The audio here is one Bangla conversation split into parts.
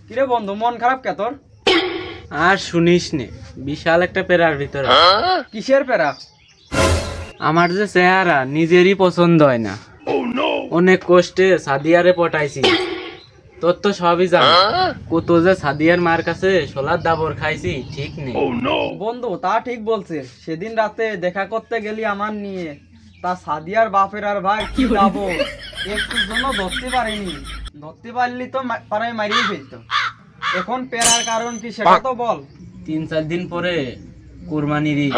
কিরে বন্ধু, মন খারাপ কে তোর? আর শুনিস নে, বিশাল একটা পেরার ভিতরে। কিসের পেরা? আমার যে চেহারা নিজেরই পছন্দ হয় না। অনেক কষ্টে সাদিয়ারে পটাইছি। তোর তো সবই জানো, কত যে সাদিয়ার মার কাছে সোলার দাবর খাইছি ঠিক নেই। বন্ধু তা ঠিক বলছে, সেদিন রাতে দেখা করতে গেলি আমার নিয়ে, তা সাদিয়ার বাপের আর ভাই কি যাবো, একটুর জন্য ধরতে পারিনি। ধরতে পারলি তো পাড়ায় মারিয়ে ফেলতো। এখন পেরার কারণ কি সেটা তো বল। 3-4 দিন পরে কুরবানির ঈদ।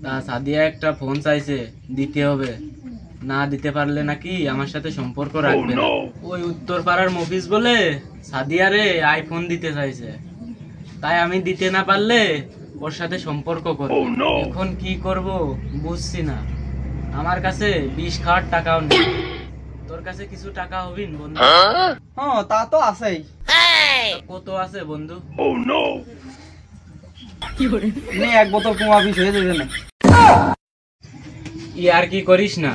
তা সাদিয়া একটা ফোন চাইছে, দিতে হবে। না দিতে পারলে নাকি আমার সাথে সম্পর্ক রাখবে না। ওই উত্তর পাড়ার মফিজ বলে সাদিয়ারে আইফোন দিতে চাইছে, তাই আমি দিতে না পারলে ওর সাথে সম্পর্ক করব। এখন কি করব বুঝছি না। আমার কাছে 20 খাওয়ার টাকাও নেই। তোর কাছে কিছু টাকা হবিন বন্ধু? হ্যাঁ তা তো আছেই। কত আছে বন্ধু? নে এক বোতল কুয়া বিষ হয়ে যাবে না। আর কি করিস না,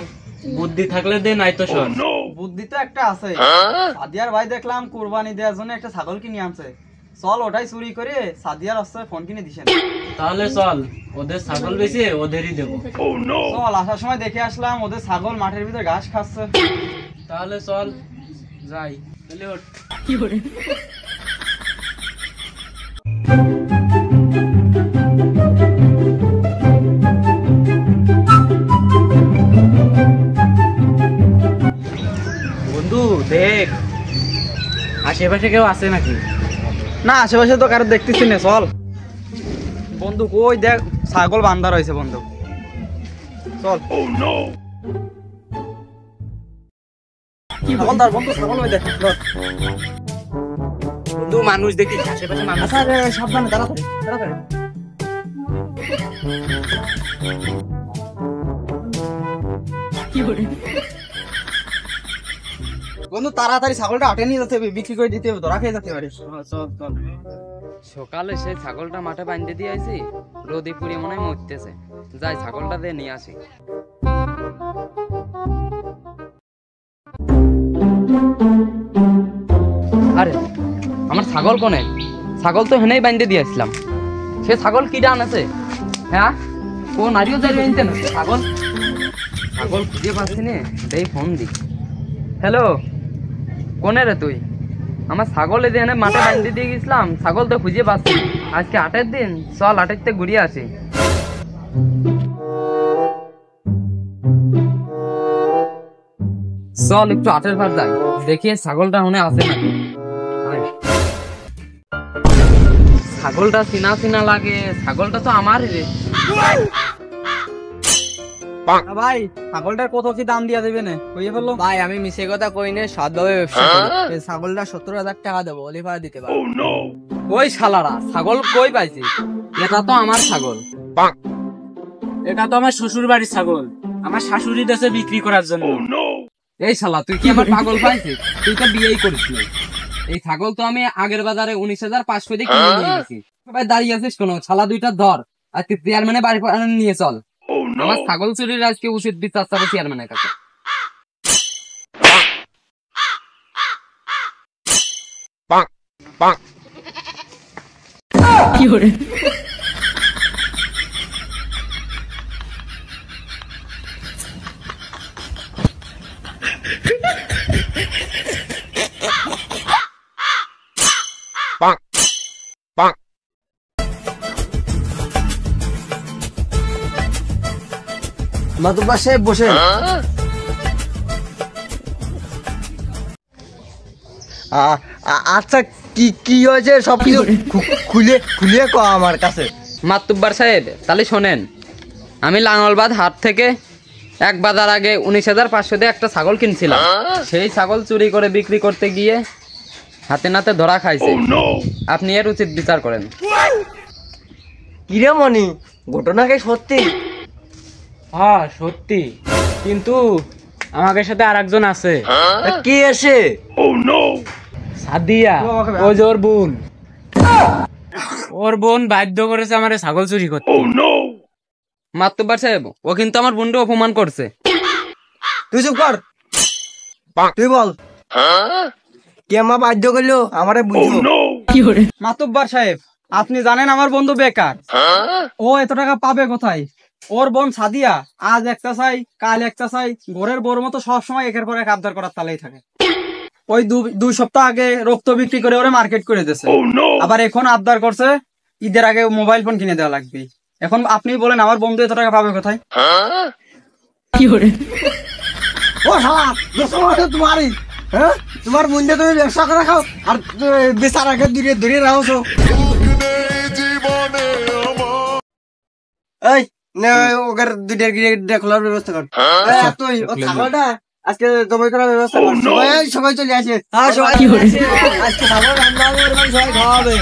বুদ্ধি থাকলে দে, নাই তো শোন। বুদ্ধি তো একটা আছে। সাদিয়ার ভাই দেখলাম কুরবানি দেওয়ার জন্য একটা ছাগল কিনে আনছে। চল ওটাই চুরি করে সাদিয়ার রাস্তায় ফোন কিনে দিছেন। তাহলে চল, ওদের ছাগল বেচে ওদেরই দেবো। চল, আসার সময় দেখে আসলাম ওদের ছাগল মাঠের ভিতরে ঘাস খাচ্ছে। তাহলে চল যাই। তাহলে ওঠ। বন্ধু দেখ, আশেপাশে কেউ আছে নাকি? না, আশেপাশে তো কারো দেখতেছি না। চল বন্ধু, কই দেখ ছাগল বান্ধা রয়েছে বন্ধু। চল ছাগলদার বন্ধু, ছাগল ওই দেখ। বন্ধু মানুষ দেখি, আশেপাশে মানুষ। সাবধানে তাড়াতাড়ি তাড়াতাড়ি। বন্ধু তাড়াতাড়ি ছাগলটা আটে নিয়ে যেতে হবে, বিক্রি করে দিতে হবে, ধরা খেয়ে যেতে পারিস। চল চল। সকালে সেই ছাগলটা মাঠে বাঁধতে দিয়ে আইছি, রোদে পুড়িয়ে মনে হয় মরতেছে। যাই ছাগলটা দিয়ে নিয়ে আসি। আরে আমার ছাগল কোনে? ছাগল তো হেনেই বাঁধতে দিয়ে আসলাম। সে ছাগল কি ডান আছে? হ্যাঁ, কোন নারিও যাই বাঁধতে না ছাগল। ছাগল খুঁজে পাচ্ছি নে, দেই ফোন দি। হ্যালো, কোনে রে তুই? আমার ছাগল এখানে মাঠে বাঁধতে দিয়ে গেছিলাম, ছাগল তো খুঁজে পাচ্ছি। আজকে 8-এর দিন, চল 8-এর থেকে ঘুরিয়ে আসি। চল একটু 8-এর ভার যাই, দেখি ছাগলটা মনে আছে নাকি। ছাগলটা চিনা চিনা লাগে, ছাগলটা তো আমারই রে। ভাই ছাগলটার কত কি দাম দিয়া দেবে না? কইয়ে ফেললো ভাই আমি মিছে কথা কই না, সৎভাবে ব্যবসা করি। এই ছাগলটা 70,000 টাকা দেবো, অলিভার দিতে পারো। ওই শালারা ছাগল কই পাইছি? এটা তো আমার ছাগল। এটা তো আমার শ্বশুর বাড়ির ছাগল, আমার শাশুড়ি দেশে বিক্রি করার জন্য। এই শালা তুই কি আমার পাগল পাইছিস? তুই তো বিয়েই করিসনি। এই ছাগল তো আমি আগের বাজারে 19,500 দিয়ে কিনে নিয়ে গেছি। ভাই দাঁড়িয়ে আছিস কোনো? ছালা দুইটা ধর, আর তুই চেয়ারম্যানের বাড়ি নিয়ে চল। আমার ছাগল চুরির আজকে উচিত বিচার চাবো চেয়ারম্যানের কাছে। মাতুব্বা সাহেব বসে। আচ্ছা কি কি হয়েছে সবকিছু খুলে খুলে ক আমার কাছে। মাতুব্বার সাহেব তাহলে শোনেন, আমি লাঙ্গলবাদ হাট থেকে 1 বাজার আগে 19,500 দিয়ে একটা ছাগল কিনছিলাম। সেই ছাগল চুরি করে বিক্রি করতে গিয়ে হাতে নাতে ধরা খাইছে। আপনি এর উচিত বিচার করেন। কিরে মনি, ঘটনা কি সত্যি? হ্যাঁ সত্যি, কিন্তু আমাদের সাথে আর একজন আছে। কে এসে? সাদিয়া, ওই যে ওর বোন। ওর বোন বাধ্য করেছে আমারে ছাগল চুরি করতে। মাতুব্বার সাহেব ও কিন্তু আমার বোনকে অপমান করছে। তুই চুপ কর, তুই বল কে মা বাধ্য করলো আমারে বুঝো। মাতুব্বার সাহেব, আপনি জানেন আমার বন্ধু বেকার, ও এত টাকা পাবে কোথায়? ওর বোন সাদিয়া আজ একটা চাই কাল একটা চাই, ঘরের বোর মতো সবসময় একের পর এক আবদার করার তালেই থাকে। ওই দুই সপ্তাহ আগে রক্ত বিক্রি করে ওরে মার্কেট করে দিয়েছে, আবার এখন আবদার করছে ঈদের আগে মোবাইল ফোন কিনে দেওয়া লাগবে। এখন আপনি বলেন আমার বন্ধু এত টাকা পাবে কোথায়? ও শালা দোষ মানে তোমারই, হ্যাঁ তোমার মুন্ডে তুমি ব্যবসা করে খাও আর বেচারাকে দূরে দূরে রাখছো। এই নে ওকে দুইটার গিয়ে খোলার ব্যবস্থা কর। এই, তুই ও ছাগলটা আজকে জবাই করার ব্যবস্থা কর। সবাই চলে আসে। হ্যাঁ সবাই আজকে ছাগল রান্না হবে, সবাই খাওয়াবে।